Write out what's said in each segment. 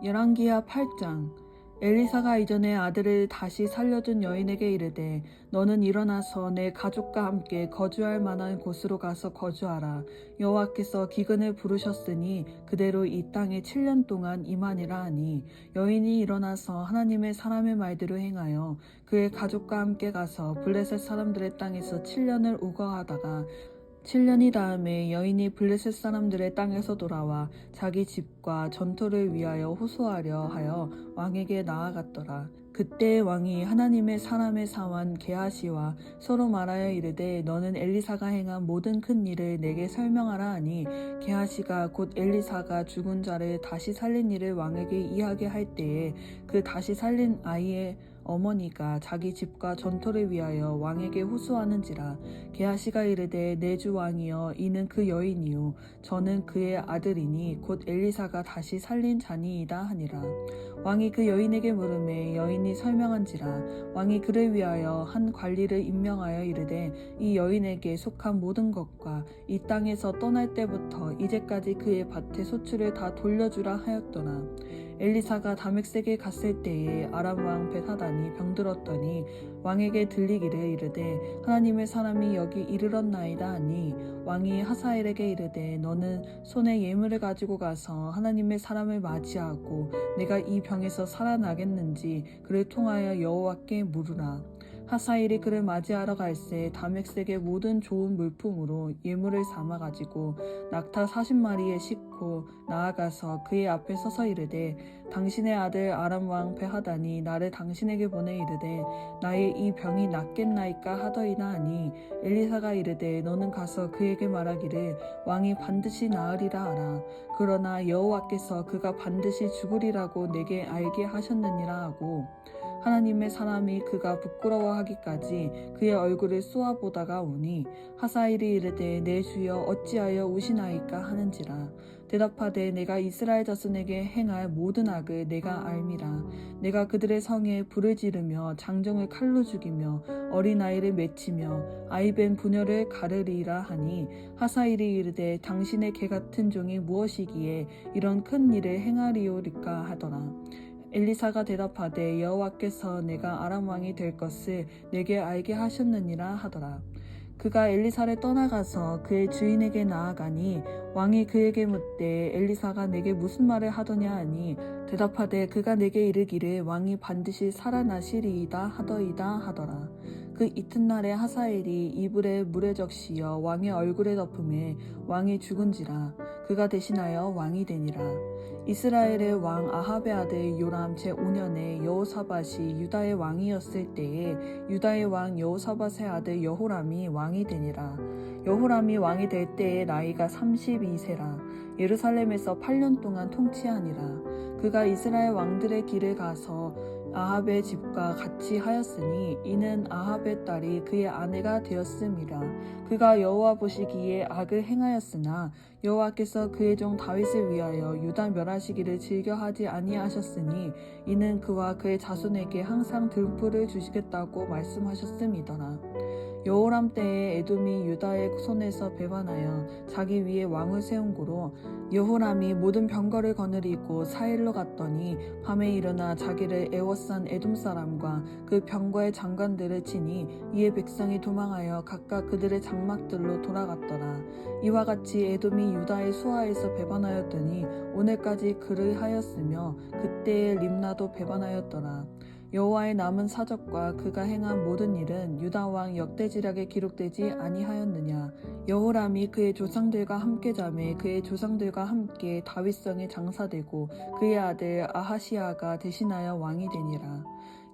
열왕기하 8장. 엘리사가 이전에 아들을 다시 살려준 여인에게 이르되 너는 일어나서 내 가족과 함께 거주할 만한 곳으로 가서 거주하라. 여호와께서 기근을 부르셨으니 그대로 이 땅에 7년 동안 임하니라 하니 여인이 일어나서 하나님의 사람의 말대로 행하여 그의 가족과 함께 가서 블레셋 사람들의 땅에서 7년을 우거하다가 7년이 다음에 여인이 블레셋 사람들의 땅에서 돌아와 자기 집과 전토를 위하여 호소하려 하여 왕에게 나아갔더라. 그때 왕이 하나님의 사람의 사환 게하시와 서로 말하여 이르되 너는 엘리사가 행한 모든 큰 일을 내게 설명하라 하니 게하시가 곧 엘리사가 죽은 자를 다시 살린 일을 왕에게 이야기할 때에 그 다시 살린 아이의 어머니가 자기 집과 전토를 위하여 왕에게 호소하는지라. 게하시가 이르되 내 주 왕이여 이는 그 여인이요 저는 그의 아들이니 곧 엘리사가 다시 살린 자니이다 하니라. 왕이 그 여인에게 물으매 여인이 설명한지라. 왕이 그를 위하여 한 관리를 임명하여 이르되 이 여인에게 속한 모든 것과 이 땅에서 떠날 때부터 이제까지 그의 밭의 소출을 다 돌려주라 하였더라. 엘리사가 다메섹에 갔을 때에 아람 왕 벳하단이 병들었더니 왕에게 들리기를 이르되 하나님의 사람이 여기 이르렀나이다 하니 왕이 하사엘에게 이르되 너는 손에 예물을 가지고 가서 하나님의 사람을 맞이하고 내가 이 병에서 살아나겠는지 그를 통하여 여호와께 물으라. 하사엘이 그를 맞이하러 갈새 다메섹의 모든 좋은 물품으로 예물을 삼아 가지고 낙타 40마리에 싣고 나아가서 그의 앞에 서서 이르되 당신의 아들 아람 왕 벳하단이 나를 당신에게 보내 이르되 나의 이 병이 낫겠나이까 하더이다 하니 엘리사가 이르되 너는 가서 그에게 말하기를 왕이 반드시 나으리라 하라. 그러나 여호와께서 그가 반드시 죽으리라고 내게 알게 하셨느니라 하고 하나님의 사람이 그가 부끄러워하기까지 그의 얼굴을 쏘아보다가 오니 하사엘이 이르되 내 주여 어찌하여 우시나이까 하는지라. 대답하되 내가 이스라엘 자손에게 행할 모든 악을 내가 알미라. 내가 그들의 성에 불을 지르며 장정을 칼로 죽이며 어린아이를 맺히며 아이벤 부녀를 가르리라 하니 하사엘이 이르되 당신의 개같은 종이 무엇이기에 이런 큰 일을 행하리오리까 하더라. 엘리사가 대답하되 여호와께서 내가 아람 왕이 될 것을 내게 알게 하셨느니라 하더라. 그가 엘리사를 떠나가서 그의 주인에게 나아가니 왕이 그에게 묻되 엘리사가 내게 무슨 말을 하더냐 하니 대답하되 그가 내게 이르기를 왕이 반드시 살아나시리이다 하더이다 하더라. 그 이튿날에 하사엘이 이불에 물에 적시어 왕의 얼굴에 덮음에 왕이 죽은지라. 그가 대신하여 왕이 되니라. 이스라엘의 왕 아합의 아들 요람 제5년에 여호사밧이 유다의 왕이었을 때에 유다의 왕 여호사밧의 아들 여호람이 왕이 되니라. 여호람이 왕이 될 때에 나이가 32세라. 예루살렘에서 8년 동안 통치하니라. 그가 이스라엘 왕들의 길을 가서 아합의 집과 같이 하였으니 이는 아합의 딸이 그의 아내가 되었음이라. 그가 여호와 보시기에 악을 행하였으나 여호와께서 그의 종 다윗을 위하여 유다 멸하시기를 즐겨하지 아니하셨으니 이는 그와 그의 자손에게 항상 등불을 주시겠다고 말씀하셨음이더라. 여호람 때에 에돔이 유다의 손에서 배반하여 자기 위에 왕을 세운 고로 여호람이 모든 병거를 거느리고 사일로 갔더니 밤에 일어나 자기를 애워싼 에돔 사람과 그 병거의 장관들을 치니 이에 백성이 도망하여 각각 그들의 장막들로 돌아갔더라. 이와 같이 에돔이 유다의 수하에서 배반하였더니 오늘까지 그를 하였으며 그때의 림나도 배반하였더라. 여호와의 남은 사적과 그가 행한 모든 일은 유다 왕 역대지략에 기록되지 아니하였느냐. 여호람이 그의 조상들과 함께 자매 그의 조상들과 함께 다윗성에 장사되고 그의 아들 아하시아가 대신하여 왕이 되니라.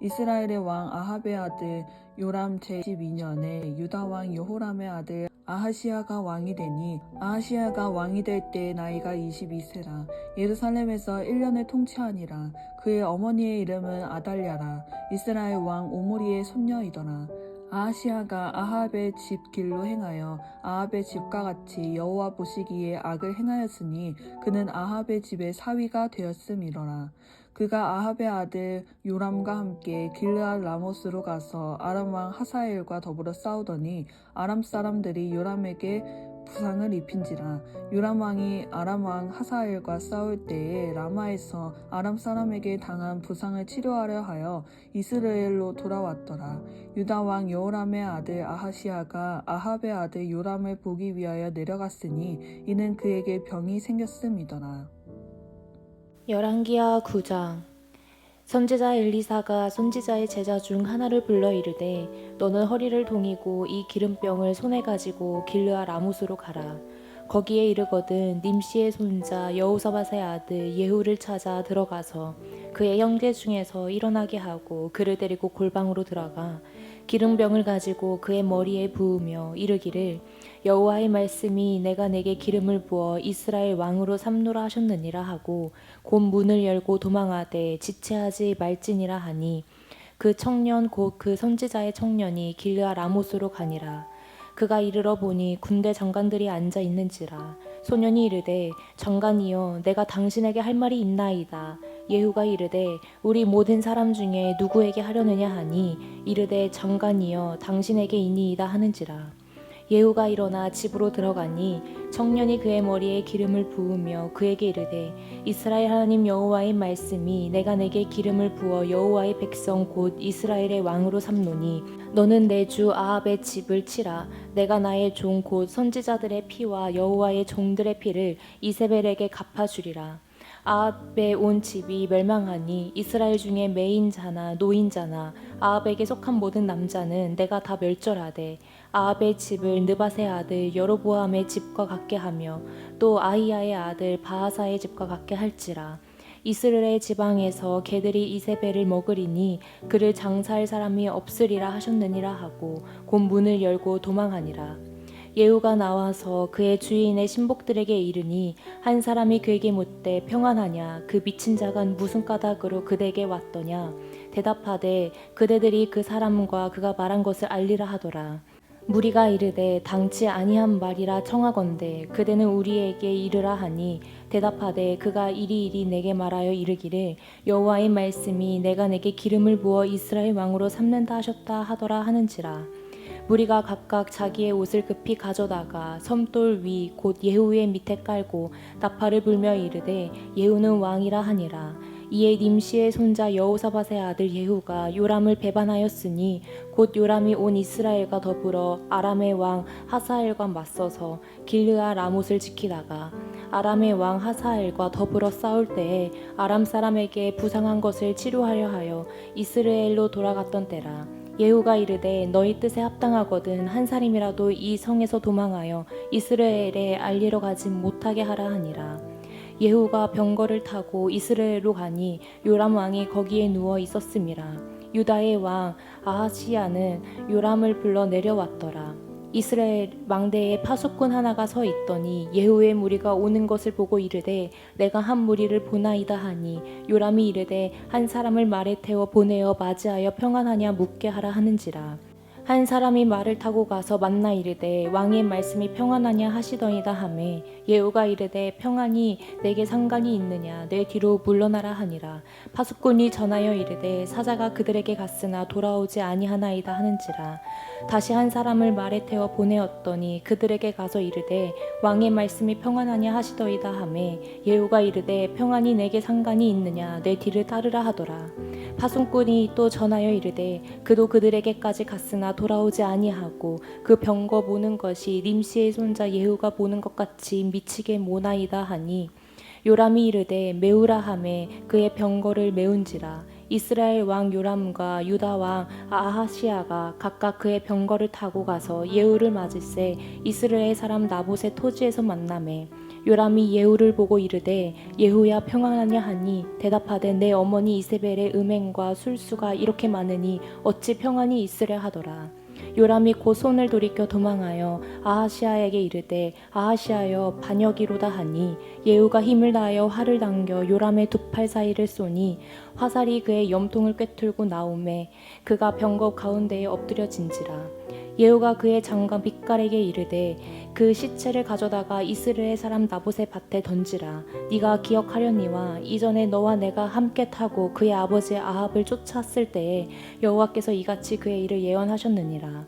이스라엘의 왕 아합의 아들 요람 제12년에 유다 왕 여호람의 아들 아하시아가 왕이 되니 아하시아가 왕이 될 때 나이가 22세라. 예루살렘에서 1년을 통치하니라. 그의 어머니의 이름은 아달랴라. 이스라엘 왕 오므리의 손녀이더라. 아하시아가 아합의 집 길로 행하여 아합의 집과 같이 여호와 보시기에 악을 행하였으니 그는 아합의 집의 사위가 되었음이로라. 그가 아합의 아들 요람과 함께 길르앗 라모스로 가서 아람 왕 하사엘과 더불어 싸우더니 아람 사람들이 요람에게 부상을 입힌지라. 요람 왕이 아람 왕 하사엘과 싸울 때에 라마에서 아람 사람에게 당한 부상을 치료하려 하여 이스라엘로 돌아왔더라. 유다 왕 여호람의 아들 아하시아가 아합의 아들 요람을 보기 위하여 내려갔으니 이는 그에게 병이 생겼음이더라. 열왕기하 9장. 선지자 엘리사가 선지자의 제자 중 하나를 불러 이르되 너는 허리를 동이고 이 기름병을 손에 가지고 길르아 라못으로 가라. 거기에 이르거든 님시의 손자 여호사밧의 아들 예후를 찾아 들어가서 그의 형제 중에서 일어나게 하고 그를 데리고 골방으로 들어가 기름병을 가지고 그의 머리에 부으며 이르기를 여호와의 말씀이 내가 내게 기름을 부어 이스라엘 왕으로 삼노라 하셨느니라 하고 곧 문을 열고 도망하되 지체하지 말지니라 하니 그 청년 곧 그 선지자의 청년이 길르아 라못으로 가니라. 그가 이르러 보니 군대 장관들이 앉아 있는지라. 소년이 이르되 장관이여 내가 당신에게 할 말이 있나이다. 예후가 이르되 우리 모든 사람 중에 누구에게 하려느냐 하니 이르되 장관이여 당신에게 이니이다 하는지라. 예후가 일어나 집으로 들어가니 청년이 그의 머리에 기름을 부으며 그에게 이르되 이스라엘 하나님 여호와의 말씀이 내가 내게 기름을 부어 여호와의 백성 곧 이스라엘의 왕으로 삼노니 너는 내 주 아합의 집을 치라. 내가 나의 종 곧 선지자들의 피와 여호와의 종들의 피를 이세벨에게 갚아주리라. 아합의 온 집이 멸망하니 이스라엘 중에 매인자나 노인자나 아합에게 속한 모든 남자는 내가 다 멸절하되 아합의 집을 느밧의 아들 여로보암의 집과 같게 하며 또 아히야의 아들 바하사의 집과 같게 할지라. 이스라엘 지방에서 개들이 이세벨을 먹으리니 그를 장사할 사람이 없으리라 하셨느니라 하고 곧 문을 열고 도망하니라. 예후가 나와서 그의 주인의 신복들에게 이르니 한 사람이 그에게 묻되 평안하냐 그 미친 자가 무슨 까닭으로 그대에게 왔더냐. 대답하되 그대들이 그 사람과 그가 말한 것을 알리라 하더라. 무리가 이르되 당치 아니한 말이라 청하건대 그대는 우리에게 이르라 하니 대답하되 그가 이리이리 내게 말하여 이르기를 여호와의 말씀이 내가 내게 기름을 부어 이스라엘 왕으로 삼는다 하셨다 하더라 하는지라. 무리가 각각 자기의 옷을 급히 가져다가 섬돌 위 곧 예후의 밑에 깔고 나팔을 불며 이르되 예후는 왕이라 하니라. 이에 님시의 손자 여호사밧의 아들 예후가 요람을 배반하였으니 곧 요람이 온 이스라엘과 더불어 아람의 왕 하사엘과 맞서서 길르아 라못을 지키다가 아람의 왕 하사엘과 더불어 싸울 때에 아람 사람에게 부상한 것을 치료하려 하여 이스라엘로 돌아갔던 때라. 예후가 이르되 너희 뜻에 합당하거든 한 사람이라도 이 성에서 도망하여 이스라엘에 알리러 가지 못하게 하라 하니라. 예후가 병거를 타고 이스라엘로 가니 요람 왕이 거기에 누워 있었음이라. 유다의 왕 아하시야는 요람을 불러 내려왔더라. 이스라엘 망대에 파수꾼 하나가 서 있더니 예후의 무리가 오는 것을 보고 이르되 내가 한 무리를 보나이다 하니 요람이 이르되 한 사람을 말에 태워 보내어 맞이하여 평안하냐 묻게 하라 하는지라. 한 사람이 말을 타고 가서 만나 이르되 왕의 말씀이 평안하냐 하시더이다 하매 예후가 이르되 평안이 내게 상관이 있느냐 내 뒤로 물러나라 하니라. 파수꾼이 전하여 이르되 사자가 그들에게 갔으나 돌아오지 아니하나이다 하는지라. 다시 한 사람을 말에 태워 보내었더니 그들에게 가서 이르되 왕의 말씀이 평안하냐 하시더이다 하매 예후가 이르되 평안이 내게 상관이 있느냐 내 뒤를 따르라 하더라. 파수꾼이 또 전하여 이르되 그도 그들에게까지 갔으나 돌아오지 아니하고 그 병거 보는 것이 님시의 손자 예후가 보는 것 같이 미치게 모나이다 하니 요람이 이르되 메우라 하매 그의 병거를 메운지라. 이스라엘 왕 요람과 유다 왕 아하시야가 각각 그의 병거를 타고 가서 예후를 맞을새 이스라엘 사람 나봇의 토지에서 만나매 요람이 예후를 보고 이르되 예후야 평안하냐 하니 대답하되 내 어머니 이세벨의 음행과 술수가 이렇게 많으니 어찌 평안이 있으랴 하더라. 요람이 곧 손을 돌이켜 도망하여 아하시야에게 이르되 아하시야여 반역이로다 하니 예후가 힘을 다하여 활을 당겨 요람의 두 팔 사이를 쏘니 화살이 그의 염통을 꿰뚫고 나오매 그가 병거 가운데에 엎드려진지라. 예후가 그의 장관 빛깔에게 이르되 그 시체를 가져다가 이스라엘 사람 나봇의 밭에 던지라. 네가 기억하려니와 이전에 너와 내가 함께 타고 그의 아버지 아합을 쫓았을 때에 여호와께서 이같이 그의 일을 예언하셨느니라.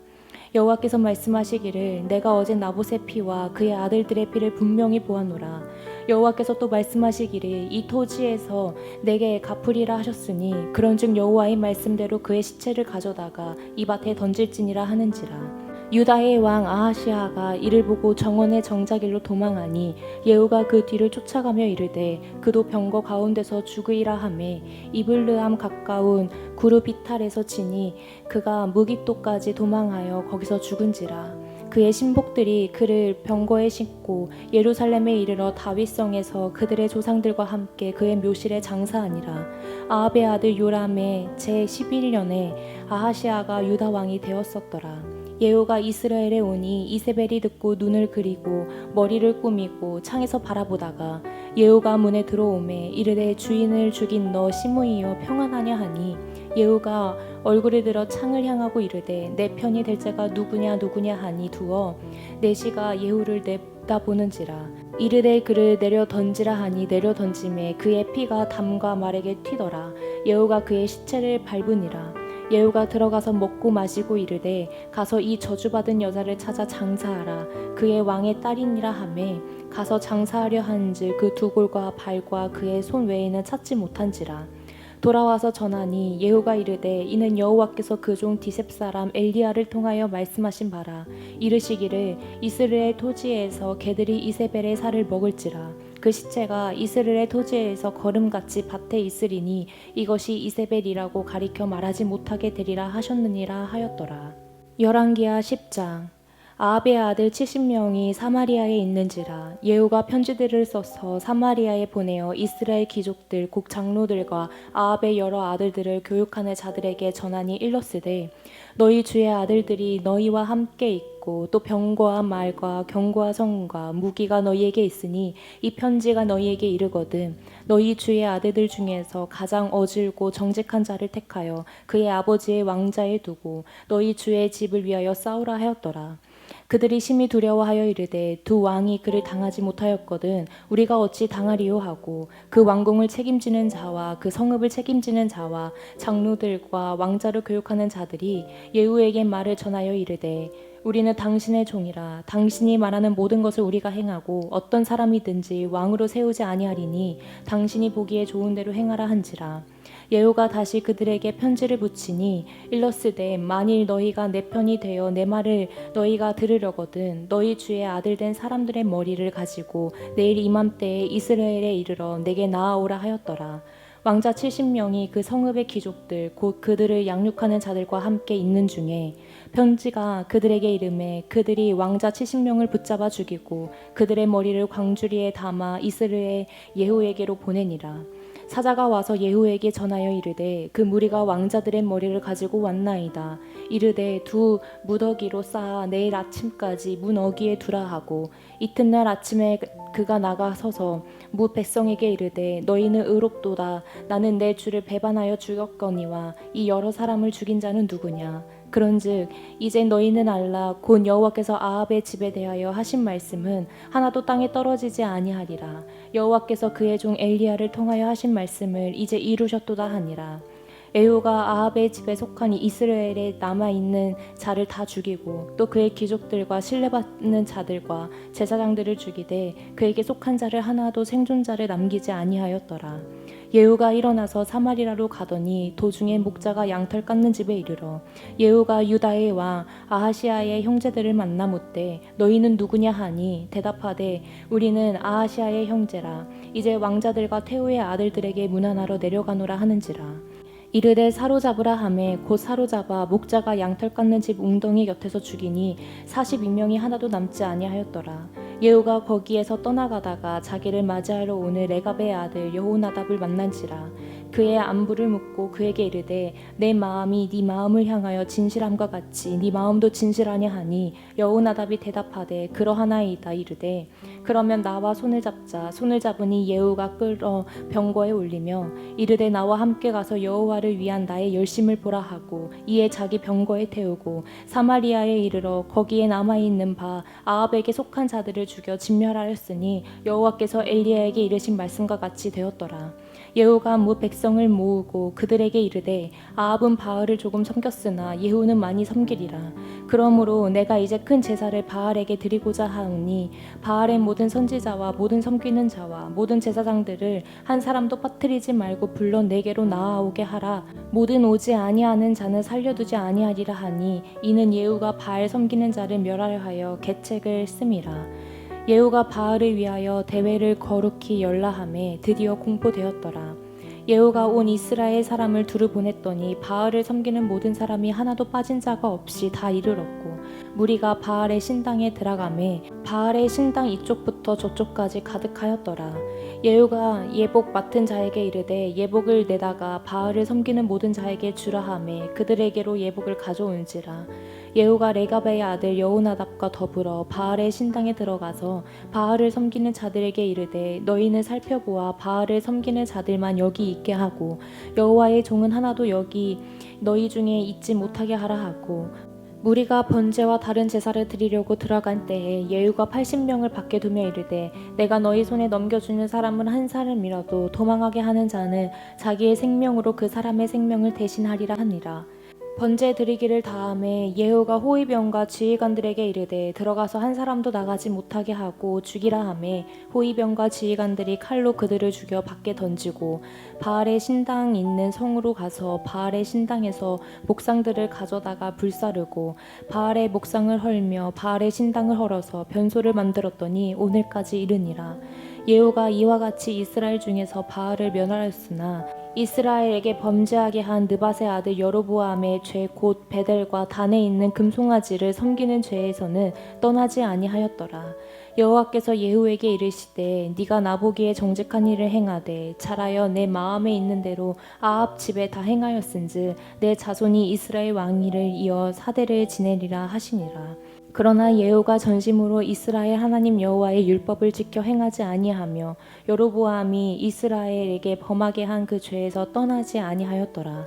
여호와께서 말씀하시기를 내가 어제 나봇의 피와 그의 아들들의 피를 분명히 보았노라. 여호와께서 또 말씀하시기를 이 토지에서 내게 갚으리라 하셨으니 그런즉 여호와의 말씀대로 그의 시체를 가져다가 이 밭에 던질지니라 하는지라. 유다의 왕 아하시아가 이를 보고 정원의 정자길로 도망하니 예후가 그 뒤를 쫓아가며 이르되 그도 병거 가운데서 죽으리라 하매 이블르함 가까운 구르비탈에서 치니 그가 무깃도까지 도망하여 거기서 죽은지라. 그의 신복들이 그를 병거에 싣고 예루살렘에 이르러 다윗성에서 그들의 조상들과 함께 그의 묘실에 장사하니라. 아합의 아들 요람의 제11년에 아하시아가 유다 왕이 되었었더라. 예후가 이스라엘에 오니 이세벨이 듣고 눈을 그리고 머리를 꾸미고 창에서 바라보다가 예후가 문에 들어오매 이르되 주인을 죽인 너 시므이여 평안하냐 하니 예후가 얼굴을 들어 창을 향하고 이르되 내 편이 될 자가 누구냐 하니 두어 내시가 예후를 내다보는지라. 이르되 그를 내려 던지라 하니 내려 던짐에 그의 피가 담과 말에게 튀더라. 예후가 그의 시체를 밟으니라. 예후가 들어가서 먹고 마시고 이르되 가서 이 저주받은 여자를 찾아 장사하라. 그의 왕의 딸이니라 하매 가서 장사하려 한즉 그 두 골과 발과 그의 손 외에는 찾지 못한지라. 돌아와서 전하니 예후가 이르되 이는 여호와께서 그 종 디셉 사람 엘리야를 통하여 말씀하신 바라. 이르시기를 이스라엘 토지에서 개들이 이세벨의 살을 먹을지라. 그 시체가 이스라엘 토지에서 거름같이 밭에 있으리니 이것이 이세벨이라고 가리켜 말하지 못하게 되리라 하셨느니라 하였더라. 열왕기하 10장. 아합의 아들 70명이 사마리아에 있는지라. 예후가 편지들을 써서 사마리아에 보내어 이스라엘 귀족들 곧 장로들과 아합의 여러 아들들을 교육하는 자들에게 전하니 일렀으되 너희 주의 아들들이 너희와 함께 있고 또 병거와 말과 경고와 성과 무기가 너희에게 있으니 이 편지가 너희에게 이르거든 너희 주의 아들들 중에서 가장 어질고 정직한 자를 택하여 그의 아버지의 왕자에 두고 너희 주의 집을 위하여 싸우라 하였더라. 그들이 심히 두려워하여 이르되 두 왕이 그를 당하지 못하였거든 우리가 어찌 당하리요 하고 그 왕궁을 책임지는 자와 그 성읍을 책임지는 자와 장로들과 왕자를 교육하는 자들이 예후에게 말을 전하여 이르되 우리는 당신의 종이라 당신이 말하는 모든 것을 우리가 행하고 어떤 사람이든지 왕으로 세우지 아니하리니 당신이 보기에 좋은 대로 행하라 한지라. 예후가 다시 그들에게 편지를 붙이니 일렀으되 만일 너희가 내 편이 되어 내 말을 너희가 들으려거든 너희 주의 아들 된 사람들의 머리를 가지고 내일 이맘때에 이스라엘에 이르러 내게 나아오라 하였더라. 왕자 70명이 그 성읍의 귀족들 곧 그들을 양육하는 자들과 함께 있는 중에 편지가 그들에게 이르매 그들이 왕자 70명을 붙잡아 죽이고 그들의 머리를 광주리에 담아 이스라엘 예후에게로 보내니라. 사자가 와서 예후에게 전하여 이르되 그 무리가 왕자들의 머리를 가지고 왔나이다. 이르되 두 무더기로 쌓아 내일 아침까지 문 어귀에 두라 하고 이튿날 아침에 그가 나가서서 무 백성에게 이르되 너희는 의롭도다. 나는 내 주를 배반하여 죽였거니와 이 여러 사람을 죽인 자는 누구냐. 그런즉 이제 너희는 알라 곧 여호와께서 아합의 집에 대하여 하신 말씀은 하나도 땅에 떨어지지 아니하리라. 여호와께서 그의 종 엘리야를 통하여 하신 말씀을 이제 이루셨도다 하니라. 예후가 아합의 집에 속한 이스라엘에 남아있는 자를 다 죽이고 또 그의 귀족들과 신뢰받는 자들과 제사장들을 죽이되 그에게 속한 자를 하나도 생존자를 남기지 아니하였더라. 예후가 일어나서 사마리아로 가더니 도중에 목자가 양털 깎는 집에 이르러 예후가 유다의 왕 아하시아의 형제들을 만나 묻되 너희는 누구냐 하니 대답하되 우리는 아하시아의 형제라. 이제 왕자들과 태후의 아들들에게 문안하러 내려가노라 하는지라. 이르되 사로잡으라 하매 곧 사로잡아 목자가 양털 깎는 집 웅덩이 곁에서 죽이니 42명이 하나도 남지 아니하였더라. 예후가 거기에서 떠나가다가 자기를 맞이하러 오는 레갑의 아들 여호나답을 만난지라. 그의 안부를 묻고 그에게 이르되 내 마음이 네 마음을 향하여 진실함과 같이 네 마음도 진실하냐 하니 여호나답이 대답하되 그러하나이다. 이르되 그러면 나와 손을 잡자. 손을 잡으니 예후가 끌어 병거에 올리며 이르되 나와 함께 가서 여호와를 위한 나의 열심을 보라 하고 이에 자기 병거에 태우고 사마리아에 이르러 거기에 남아있는 바 아합에게 속한 자들을 죽여 진멸하였으니 여호와께서 엘리야에게 이르신 말씀과 같이 되었더라. 예후가 무 백성을 모으고 그들에게 이르되 아합은 바알을 조금 섬겼으나 예후는 많이 섬기리라. 그러므로 내가 이제 큰 제사를 바알에게 드리고자 하오니 바알의 모든 선지자와 모든 섬기는 자와 모든 제사장들을 한 사람도 빠뜨리지 말고 불러 내게로 나아오게 하라. 모든 오지 아니하는 자는 살려두지 아니하리라 하니 이는 예후가 바알 섬기는 자를 멸하려 하여 계책을 씀이라. 예후가 바알을 위하여 대회를 거룩히 열라함에 드디어 공포되었더라. 예후가 온 이스라엘 사람을 두루 보냈더니 바알을 섬기는 모든 사람이 하나도 빠진 자가 없이 다 이르렀고 무리가 바알의 신당에 들어가매 바알의 신당 이쪽부터 저쪽까지 가득하였더라. 예후가 예복 맡은 자에게 이르되 예복을 내다가 바알을 섬기는 모든 자에게 주라 하매 그들에게로 예복을 가져온지라. 예후가 레갑의 아들 여호나답과 더불어 바알의 신당에 들어가서 바알을 섬기는 자들에게 이르되 너희는 살펴보아 바알을 섬기는 자들만 여기 있게 하고 여호와의 종은 하나도 여기 너희 중에 있지 못하게 하라 하고 무리가 번제와 다른 제사를 드리려고 들어간 때에 예후가 80명을 밖에 두며 이르되 내가 너희 손에 넘겨주는 사람은 한 사람이라도 도망하게 하는 자는 자기의 생명으로 그 사람의 생명을 대신하리라 하니라. 번제 드리기를 다함에 예후가 호위병과 지휘관들에게 이르되 들어가서 한 사람도 나가지 못하게 하고 죽이라 하매 호위병과 지휘관들이 칼로 그들을 죽여 밖에 던지고 바알의 신당 있는 성으로 가서 바알의 신당에서 목상들을 가져다가 불사르고 바알의 목상을 헐며 바알의 신당을 헐어서 변소를 만들었더니 오늘까지 이르니라. 예후가 이와 같이 이스라엘 중에서 바알을 멸하였으나 이스라엘에게 범죄하게 한 느밧의 아들 여로보암의 죄 곧 베델과 단에 있는 금송아지를 섬기는 죄에서는 떠나지 아니하였더라. 여호와께서 예후에게 이르시되 네가 나보기에 정직한 일을 행하되 잘하여 내 마음에 있는 대로 아합 집에 다 행하였은즉 내 자손이 이스라엘 왕위를 이어 사대를 지내리라 하시니라. 그러나 예후가 전심으로 이스라엘 하나님 여호와의 율법을 지켜 행하지 아니하며 여로보암이 이스라엘에게 범하게 한 그 죄에서 떠나지 아니하였더라.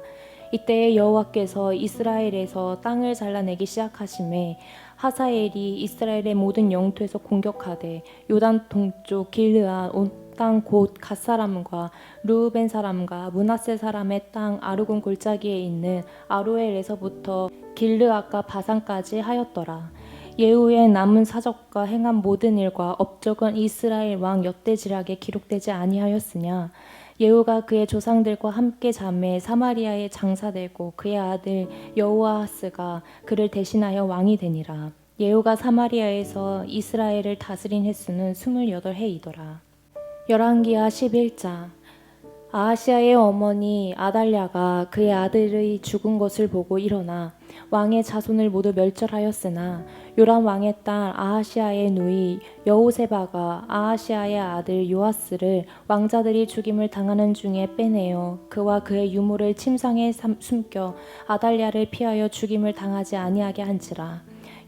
이때에 여호와께서 이스라엘에서 땅을 잘라내기 시작하심에 하사엘이 이스라엘의 모든 영토에서 공격하되 요단 동쪽 길르앗 온 땅 곧 갓 사람과 르우벤 사람과 므낫세 사람의 땅 아르곤 골짜기에 있는 아로엘에서부터 길르앗과 바산까지 하였더라. 예후의 남은 사적과 행한 모든 일과 업적은 이스라엘 왕 엿대지락에 기록되지 아니하였으냐. 예후가 그의 조상들과 함께 잠에 사마리아에 장사되고 그의 아들 여호아하스가 그를 대신하여 왕이 되니라. 예후가 사마리아에서 이스라엘을 다스린 횟수는 28해이더라. 열왕기하 11장. 아하시아의 어머니 아달랴가 그의 아들의 죽은 것을 보고 일어나 왕의 자손을 모두 멸절하였으나 요람 왕의 딸 아하시아의 누이 여호세바가 아하시아의 아들 요아스를 왕자들이 죽임을 당하는 중에 빼내어 그와 그의 유모를 침상에 숨겨 아달랴를 피하여 죽임을 당하지 아니하게 한지라.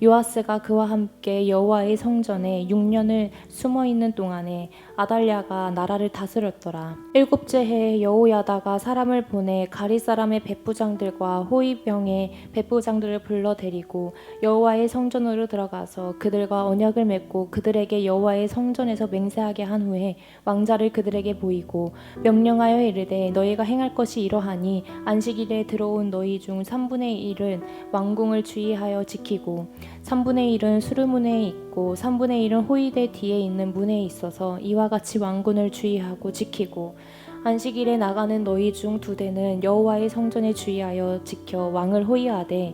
요아스가 그와 함께 여호와의 성전에 6년을 숨어있는 동안에 아달랴가 나라를 다스렸더라. 7째 해에 여호야다가 사람을 보내 가리 사람의 백부장들과 호위병의 백부장들을 불러 데리고 여호와의 성전으로 들어가서 그들과 언약을 맺고 그들에게 여호와의 성전에서 맹세하게 한 후에 왕자를 그들에게 보이고 명령하여 이르되 너희가 행할 것이 이러하니 안식일에 들어온 너희 중 3분의 1은 왕궁을 주의하여 지키고 3분의 1은 수르문에 있고 3분의 1은 호위대 뒤에 있는 문에 있어서 이와 같이 왕군을 주의하고 지키고 안식일에 나가는 너희 중 2대는 여호와의 성전에 주의하여 지켜 왕을 호위하되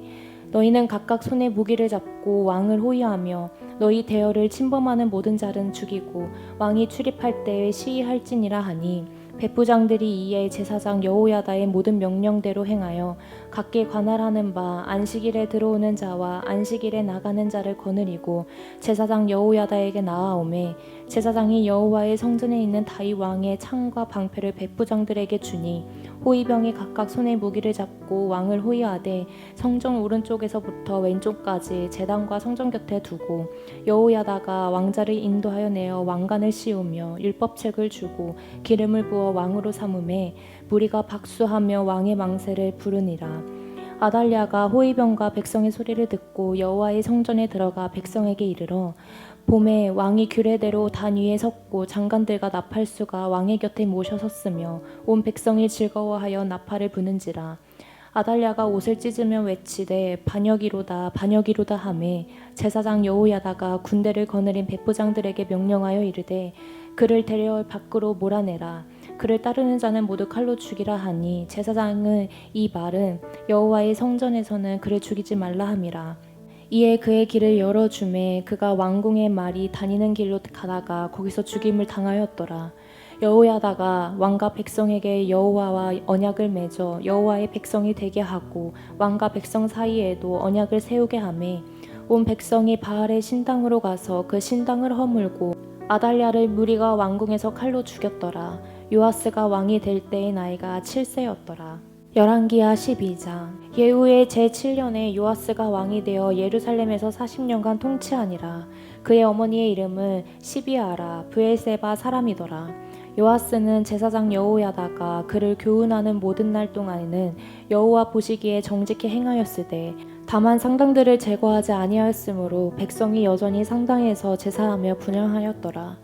너희는 각각 손에 무기를 잡고 왕을 호위하며 너희 대열을 침범하는 모든 자는 죽이고 왕이 출입할 때에 시위할지니라 하니 백부장들이 이에 제사장 여호야다의 모든 명령대로 행하여 각기 관할하는 바 안식일에 들어오는 자와 안식일에 나가는 자를 거느리고 제사장 여호야다에게 나아오매 제사장이 여호와의 성전에 있는 다윗 왕의 창과 방패를 백부장들에게 주니 호위병이 각각 손에 무기를 잡고 왕을 호위하되 성전 오른쪽에서부터 왼쪽까지 제단과 성전 곁에 두고 여호야다가 왕자를 인도하여 내어 왕관을 씌우며 율법책을 주고 기름을 부어 왕으로 삼음에 무리가 박수하며 왕의 망세를 부르니라. 아달랴가 호위병과 백성의 소리를 듣고 여호와의 성전에 들어가 백성에게 이르러 봄에 왕이 규례대로 단 위에 섰고 장관들과 나팔수가 왕의 곁에 모셔 섰으며 온 백성이 즐거워하여 나팔을 부는지라. 아달랴가 옷을 찢으며 외치되 반역이로다 반역이로다 하매 제사장 여호야다가 군대를 거느린 백부장들에게 명령하여 이르되 그를 데려 밖으로 몰아내라. 그를 따르는 자는 모두 칼로 죽이라 하니 제사장은 이 말은 여호와의 성전에서는 그를 죽이지 말라 함이라. 이에 그의 길을 열어주매 그가 왕궁의 말이 다니는 길로 가다가 거기서 죽임을 당하였더라. 여호야다가 왕과 백성에게 여호와와 언약을 맺어 여호와의 백성이 되게 하고 왕과 백성 사이에도 언약을 세우게 하매 온 백성이 바알의 신당으로 가서 그 신당을 허물고 아달랴를 무리가 왕궁에서 칼로 죽였더라. 요아스가 왕이 될 때의 나이가 7세였더라. 열왕기하 12장. 예후의 제7년에 요아스가 왕이 되어 예루살렘에서 40년간 통치하니라. 그의 어머니의 이름은 시비아라 브엘세바 사람이더라. 요아스는 제사장 여호야다가 그를 교훈하는 모든 날 동안에는 여호와 보시기에 정직히 행하였으되 다만 상당들을 제거하지 아니하였으므로 백성이 여전히 상당에서 제사하며 분향하였더라.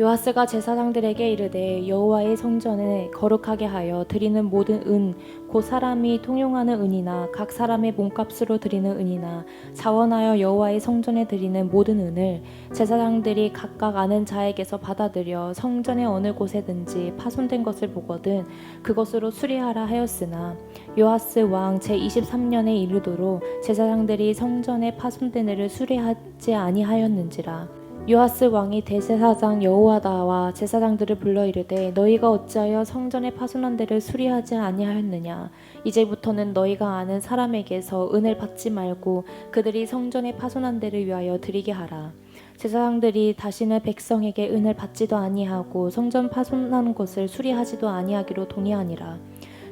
요아스가 제사장들에게 이르되 여호와의 성전에 거룩하게 하여 드리는 모든 은 곧 사람이 통용하는 은이나 각 사람의 몸값으로 드리는 은이나 자원하여 여호와의 성전에 드리는 모든 은을 제사장들이 각각 아는 자에게서 받아들여 성전의 어느 곳에든지 파손된 것을 보거든 그것으로 수리하라 하였으나 요아스 왕 제23년에 이르도록 제사장들이 성전에 파손된 을을 수리하지 아니하였는지라. 요아스 왕이 대제사장 여호야다와 제사장들을 불러 이르되 너희가 어찌하여 성전의 파손한 데를 수리하지 아니하였느냐. 이제부터는 너희가 아는 사람에게서 은을 받지 말고 그들이 성전의 파손한 데를 위하여 드리게 하라. 제사장들이 다시는 백성에게 은을 받지도 아니하고 성전 파손한 것을 수리하지도 아니하기로 동의하니라.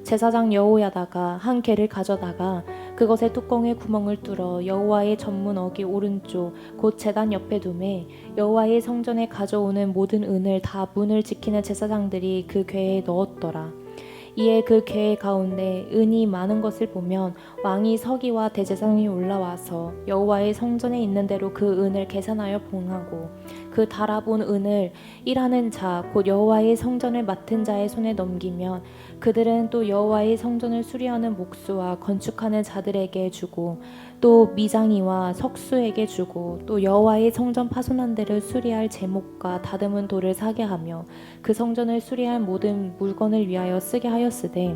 제사장 여호야다가 한 개를 가져다가 그것의 뚜껑에 구멍을 뚫어 여호와의 전문 어기 오른쪽 곧 제단 옆에 두매 여호와의 성전에 가져오는 모든 은을 다 문을 지키는 제사장들이 그 궤에 넣었더라. 이에 그 궤 가운데 은이 많은 것을 보면 왕이 서기와 대제사장이 올라와서 여호와의 성전에 있는 대로 그 은을 계산하여 봉하고 그 달아본 은을 일하는 자 곧 여호와의 성전을 맡은 자의 손에 넘기면 그들은 또 여호와의 성전을 수리하는 목수와 건축하는 자들에게 주고 또 미장이와 석수에게 주고 또 여호와의 성전 파손한 데를 수리할 제목과 다듬은 돌을 사게 하며 그 성전을 수리할 모든 물건을 위하여 쓰게 하였으되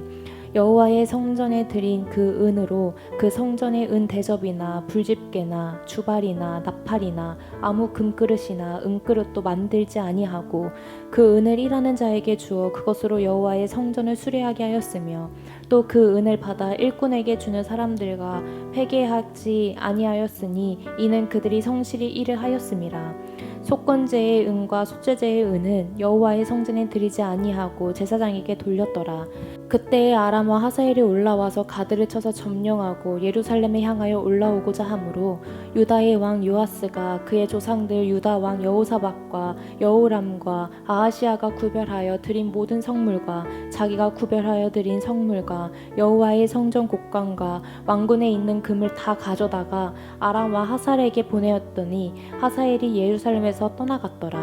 여호와의 성전에 드린 그 은으로 그 성전의 은 대접이나 불집게나 주발이나 나팔이나 아무 금그릇이나 은그릇도 만들지 아니하고 그 은을 일하는 자에게 주어 그것으로 여호와의 성전을 수리하게 하였으며 또 그 은을 받아 일꾼에게 주는 사람들과 회개하지 아니하였으니 이는 그들이 성실히 일을 하였음이라. 속건제의 은과 속죄제의 은은 여호와의 성전에 드리지 아니하고 제사장에게 돌렸더라. 그때에 아람과 하사엘이 올라와서 가드를 쳐서 점령하고 예루살렘에 향하여 올라오고자 하므로 유다의 왕 요아스가 그의 조상들 유다 왕 여호사밧과 여호람과 아하시아가 구별하여 드린 모든 성물과 자기가 구별하여 드린 성물과 여호와의 성전 곡관과 왕궁에 있는 금을 다 가져다가 아람과 하사엘에게 보내었더니 하사엘이 예루살렘에서 떠나갔더라.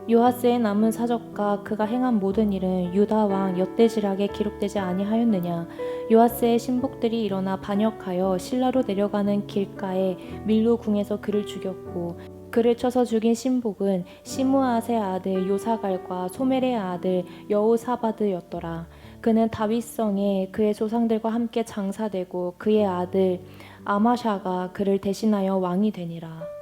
요아스의 남은 사적과 그가 행한 모든 일은 유다 왕 엿대지락에 기록되지 아니하였느냐. 요아스의 신복들이 일어나 반역하여 실라로 내려가는 길가에 밀로 궁에서 그를 죽였고 그를 쳐서 죽인 신복은 시므아스의 아들 요사갈과 소멜의 아들 여호사바드였더라. 그는 다윗성에 그의 조상들과 함께 장사되고 그의 아들 아마샤가 그를 대신하여 왕이 되니라.